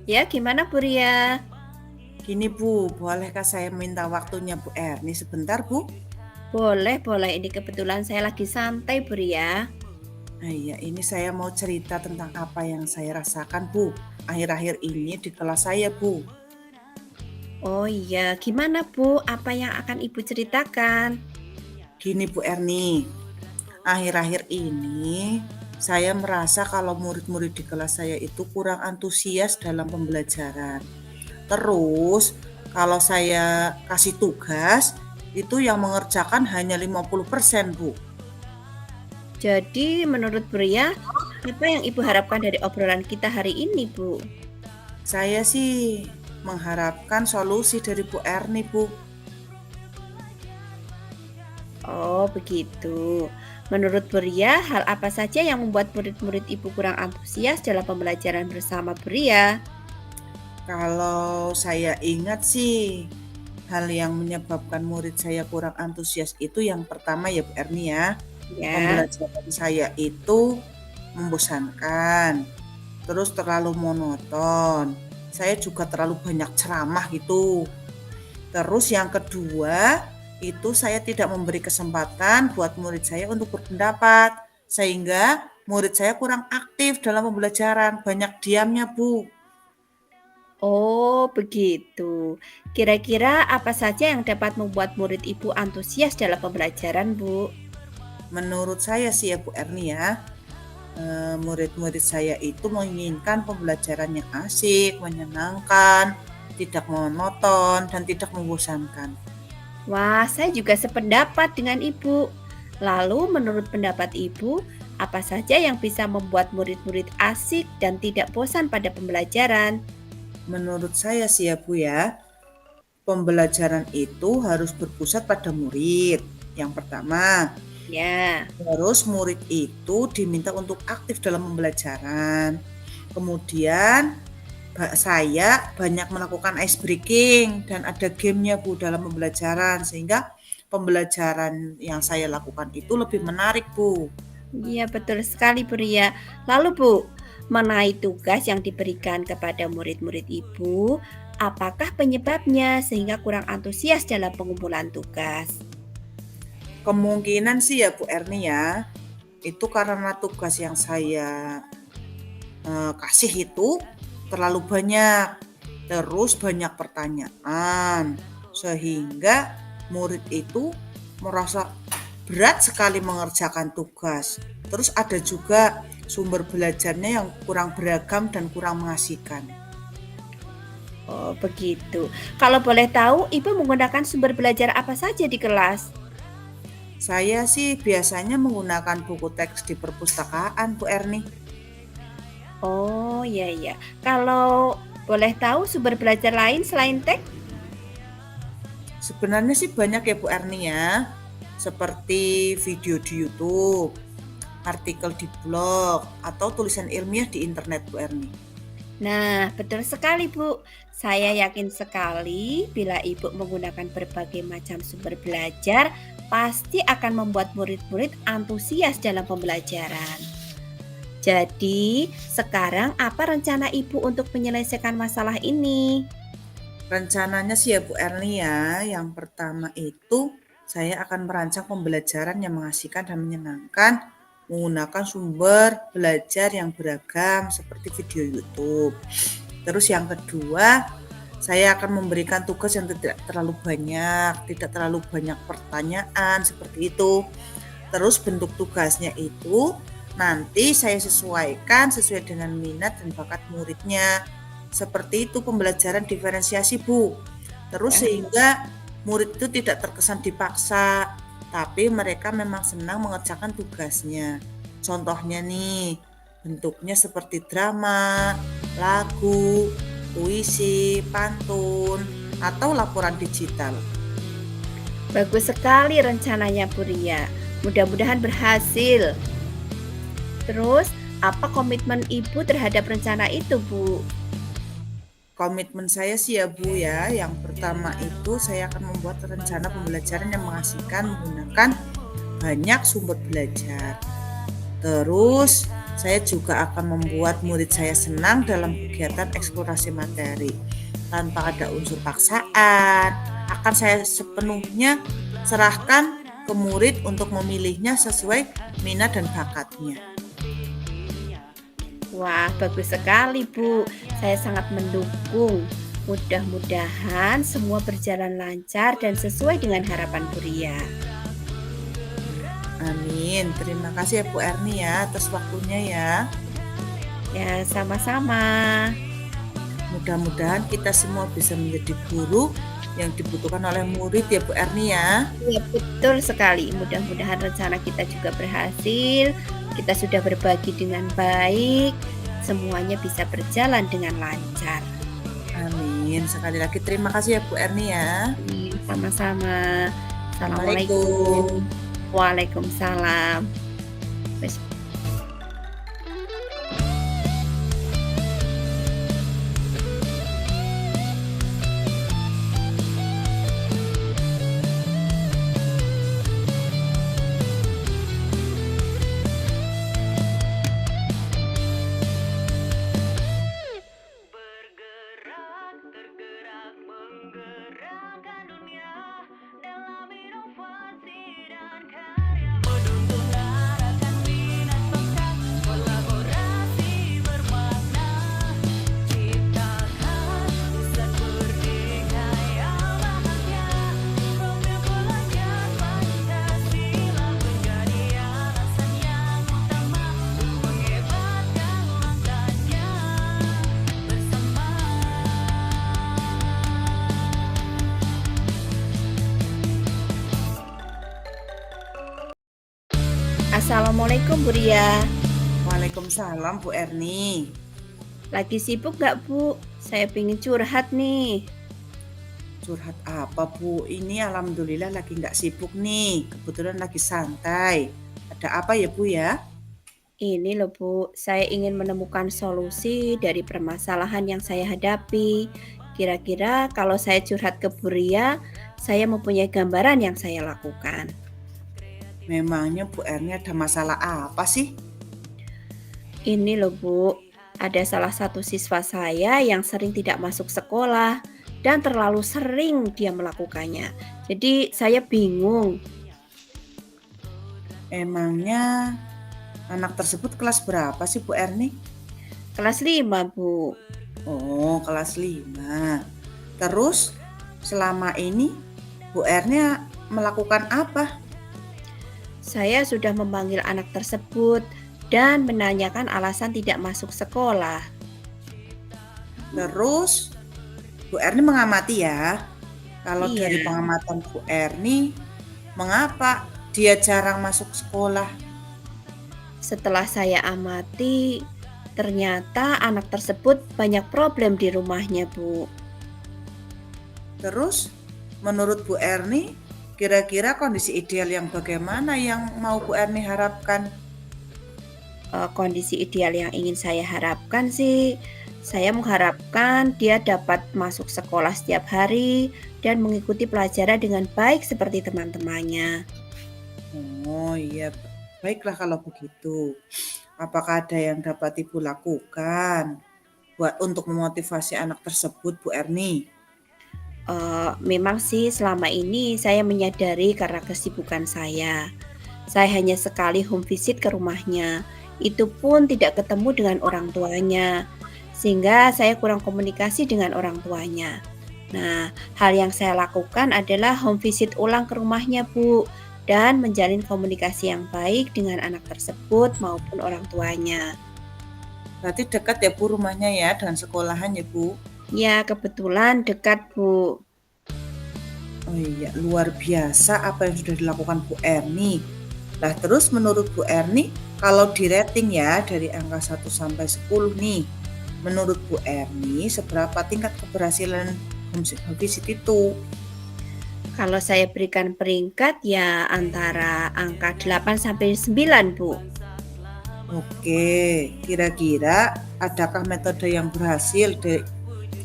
Ya, gimana Bu Ria? Gini Bu, bolehkah saya minta waktunya Bu Erni sebentar Bu? Boleh, boleh. Ini kebetulan saya lagi santai Bu Ria. Nah iya, ini saya mau cerita tentang apa yang saya rasakan Bu. Akhir-akhir ini di kelas saya Bu. Oh iya, gimana Bu? Apa yang akan Ibu ceritakan? Gini Bu Erni, akhir-akhir ini saya merasa kalau murid-murid di kelas saya itu kurang antusias dalam pembelajaran. Terus kalau saya kasih tugas, itu yang mengerjakan hanya 50% Bu. Jadi, menurut Bu Ria, apa yang Ibu harapkan dari obrolan kita hari ini, Bu? Saya sih mengharapkan solusi dari Bu Erni, Bu. Oh, begitu. Menurut Bu Ria, hal apa saja yang membuat murid-murid Ibu kurang antusias dalam pembelajaran bersama Bu Ria? Kalau saya ingat sih, hal yang menyebabkan murid saya kurang antusias itu yang pertama ya Bu Erni ya, Ya. pembelajaran saya itu membosankan, terus terlalu monoton. Saya juga terlalu banyak ceramah gitu. Terus yang kedua, itu saya tidak memberi kesempatan buat murid saya untuk berpendapat, sehingga murid saya kurang aktif dalam pembelajaran, banyak diamnya, Bu. Oh, begitu. Kira-kira apa saja yang dapat membuat murid Ibu antusias dalam pembelajaran, Bu? Menurut saya sih ya Bu Erni ya, murid-murid saya itu menginginkan pembelajaran yang asik, menyenangkan, tidak monoton, dan tidak membosankan. Wah, saya juga sependapat dengan Ibu. Lalu, menurut pendapat Ibu, apa saja yang bisa membuat murid-murid asik dan tidak bosan pada pembelajaran? Menurut saya sih ya Bu ya, pembelajaran itu harus berpusat pada murid. Yang pertama, Ya, terus murid itu diminta untuk aktif dalam pembelajaran. Kemudian saya banyak melakukan ice breaking dan ada gamenya Bu dalam pembelajaran sehingga pembelajaran yang saya lakukan itu lebih menarik Bu. iya betul sekali, Bu Ria. Lalu, Bu, mengenai tugas yang diberikan kepada murid-murid Ibu, apakah penyebabnya sehingga kurang antusias dalam pengumpulan tugas? Kemungkinan sih ya Bu Erni ya, itu karena tugas yang saya kasih itu terlalu banyak, terus banyak pertanyaan, sehingga murid itu merasa berat sekali mengerjakan tugas. Terus ada juga sumber belajarnya yang kurang beragam dan kurang mengasihkan. Oh, begitu. Kalau boleh tahu, Ibu menggunakan sumber belajar apa saja di kelas? Saya sih biasanya menggunakan buku teks di perpustakaan, Bu Erni. Oh, iya iya. Kalau boleh tahu sumber belajar lain selain teks? Sebenarnya sih banyak ya Bu Erni ya, seperti video di YouTube, artikel di blog, atau tulisan ilmiah di internet Bu Erni. Nah, betul sekali, Bu. Saya yakin sekali bila Ibu menggunakan berbagai macam sumber belajar, pasti akan membuat murid-murid antusias dalam pembelajaran. Jadi, sekarang apa rencana Ibu untuk menyelesaikan masalah ini? Rencananya sih ya Bu Erni ya, yang pertama itu saya akan merancang pembelajaran yang mengasihkan dan menyenangkan menggunakan sumber belajar yang beragam seperti video YouTube. Terus yang kedua, saya akan memberikan tugas yang tidak terlalu banyak pertanyaan seperti itu. Terus bentuk tugasnya itu nanti saya sesuaikan sesuai dengan minat dan bakat muridnya. Seperti itu pembelajaran diferensiasi Bu. Terus sehingga murid itu tidak terkesan dipaksa, tapi mereka memang senang mengerjakan tugasnya. Contohnya nih, bentuknya seperti drama, lagu, puisi, pantun, atau laporan digital. Bagus sekali rencananya, Bu Ria. Mudah-mudahan berhasil. Terus, apa komitmen Ibu terhadap rencana itu, Bu? Komitmen saya sih ya Bu ya, yang pertama itu saya akan membuat rencana pembelajaran yang mengasihkan menggunakan banyak sumber belajar. Terus Saya juga akan membuat murid saya senang dalam kegiatan eksplorasi materi. Tanpa ada unsur paksaan, akan saya sepenuhnya serahkan ke murid untuk memilihnya sesuai minat dan bakatnya. Wah, bagus sekali, Bu. Saya sangat mendukung. Mudah-mudahan semua berjalan lancar dan sesuai dengan harapan Bu Ria. Amin. Terima kasih ya Bu Erni ya atas waktunya ya. Ya, sama-sama. Mudah-mudahan kita semua bisa menjadi guru yang dibutuhkan oleh murid ya Bu Erni ya. Ya, betul sekali. Mudah-mudahan rencana kita juga berhasil. Kita sudah berbagi dengan baik. Semuanya bisa berjalan dengan lancar. Amin. Sekali lagi terima kasih ya Bu Erni ya. Sama-sama. Assalamualaikum. Assalamualaikum. Waalaikumsalam. Wes. Bergerak, tergerak, menggerakkan dunia dalam inovasi dan karya. Menuntun arahkan minat bakat, kolaborasi bermakna. Ciptakan pusat merdeka yang bahagia. Program belajar Pancasila menjadi alasan yang utama untuk menghebatkan langkahnya bersama. Assalamualaikum Bu Ria. Waalaikumsalam Bu Erni. Lagi sibuk nggak Bu? Saya pingin curhat nih. Curhat apa Bu? Ini alhamdulillah lagi nggak sibuk nih. Kebetulan lagi santai. Ada apa ya Bu ya? Ini loh Bu, saya ingin menemukan solusi dari permasalahan yang saya hadapi. Kira-kira kalau saya curhat ke Bu Ria, saya mempunyai gambaran yang saya lakukan. Memangnya Bu Erni ada masalah apa sih? Ini loh Bu, ada salah satu siswa saya yang sering tidak masuk sekolah dan terlalu sering dia melakukannya. Jadi saya bingung. Emangnya anak tersebut kelas berapa sih Bu Erni? Kelas 5 Bu. Oh, kelas 5. Terus selama ini Bu Erni melakukan apa? Saya sudah memanggil anak tersebut dan menanyakan alasan tidak masuk sekolah. Terus Bu Erni mengamati ya. Kalau Iya. dari pengamatan Bu Erni, mengapa dia jarang masuk sekolah? Setelah saya amati, ternyata anak tersebut banyak problem di rumahnya, Bu. Terus menurut Bu Erni, kira-kira kondisi ideal yang bagaimana yang mau Bu Erni harapkan? Kondisi ideal yang ingin saya harapkan sih, saya mengharapkan dia dapat masuk sekolah setiap hari dan mengikuti pelajaran dengan baik seperti teman-temannya. Oh iya, baiklah kalau begitu. Apakah ada yang dapat Ibu lakukan buat untuk memotivasi anak tersebut, Bu Erni? Memang sih selama ini saya menyadari karena kesibukan saya. Saya hanya sekali home visit ke rumahnya. Itu pun tidak ketemu dengan orang tuanya. Sehingga saya kurang komunikasi dengan orang tuanya. Nah, hal yang saya lakukan adalah home visit ulang ke rumahnya, Bu, dan menjalin komunikasi yang baik dengan anak tersebut maupun orang tuanya. Berarti dekat ya Bu rumahnya ya dengan sekolahan ya Bu? Ya, kebetulan dekat, Bu. Oh iya, luar biasa apa yang sudah dilakukan Bu Erni. Nah, terus menurut Bu Erni, kalau di rating ya dari angka 1 sampai 10 nih, menurut Bu Erni seberapa tingkat keberhasilan home visit itu? Kalau saya berikan peringkat ya antara angka 8 sampai 9, Bu. Oke, kira-kira adakah metode yang berhasil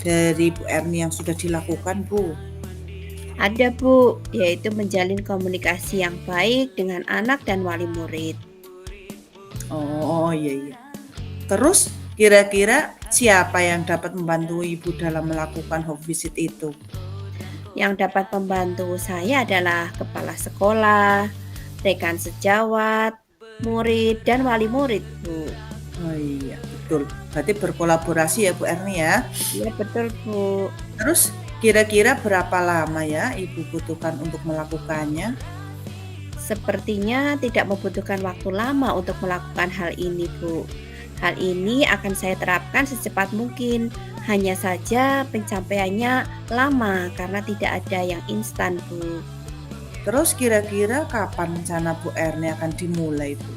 dari Bu Erni yang sudah dilakukan Bu? Ada, Bu, yaitu menjalin komunikasi yang baik dengan anak dan wali murid. Oh, iya iya. Terus kira-kira siapa yang dapat membantu Ibu dalam melakukan home visit itu? Yang dapat membantu saya adalah kepala sekolah, rekan sejawat, murid, dan wali murid, Bu. Oh iya, betul. Berarti berkolaborasi ya Bu Erni ya. Iya, betul, Bu. Terus kira-kira berapa lama ya Ibu butuhkan untuk melakukannya? Sepertinya tidak membutuhkan waktu lama untuk melakukan hal ini, Bu. Hal ini akan saya terapkan secepat mungkin. Hanya saja pencapaiannya lama karena tidak ada yang instan, Bu. Terus kira-kira kapan rencana Bu Erni akan dimulai Bu?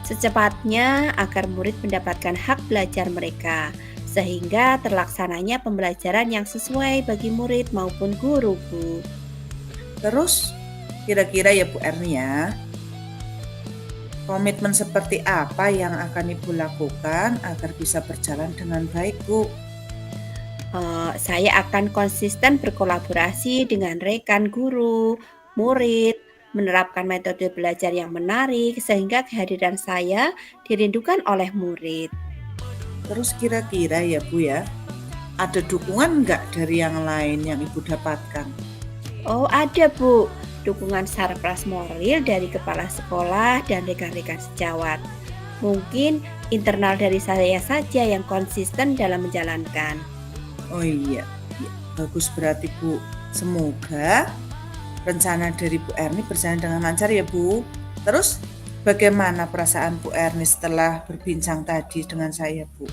Secepatnya agar murid mendapatkan hak belajar mereka, sehingga terlaksananya pembelajaran yang sesuai bagi murid maupun guru, Bu. Terus kira-kira ya Bu Erni ya, komitmen seperti apa yang akan Ibu lakukan agar bisa berjalan dengan baik Bu? Saya akan konsisten berkolaborasi dengan rekan guru, murid, menerapkan metode belajar yang menarik sehingga kehadiran saya dirindukan oleh murid. Terus kira-kira ya Bu ya, ada dukungan nggak dari yang lain yang Ibu dapatkan? Oh, ada, Bu. Dukungan sarpras moral dari kepala sekolah dan rekan-rekan sejawat. Mungkin internal dari saya saja yang konsisten dalam menjalankan. Oh iya, iya, bagus berarti Bu. Semoga rencana dari Bu Erni berjalan dengan lancar ya Bu. Terus bagaimana perasaan Bu Erni setelah berbincang tadi dengan saya Bu?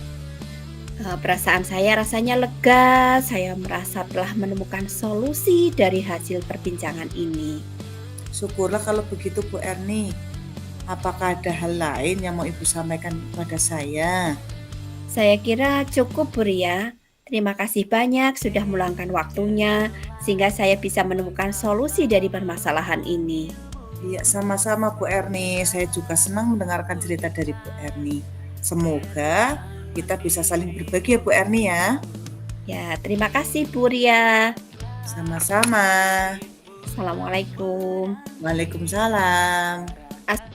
Perasaan saya rasanya lega. Saya merasa telah menemukan solusi dari hasil perbincangan ini. Syukurlah kalau begitu Bu Erni. Apakah ada hal lain yang mau Ibu sampaikan kepada saya? Saya kira cukup, Bu Ria. Terima kasih banyak sudah meluangkan waktunya sehingga saya bisa menemukan solusi dari permasalahan ini. Iya, sama-sama Bu Erni. Saya juga senang mendengarkan cerita dari Bu Erni. Semoga kita bisa saling berbagi ya Bu Erni ya. Ya, terima kasih, Bu Ria. Sama-sama. Assalamualaikum. Waalaikumsalam. As-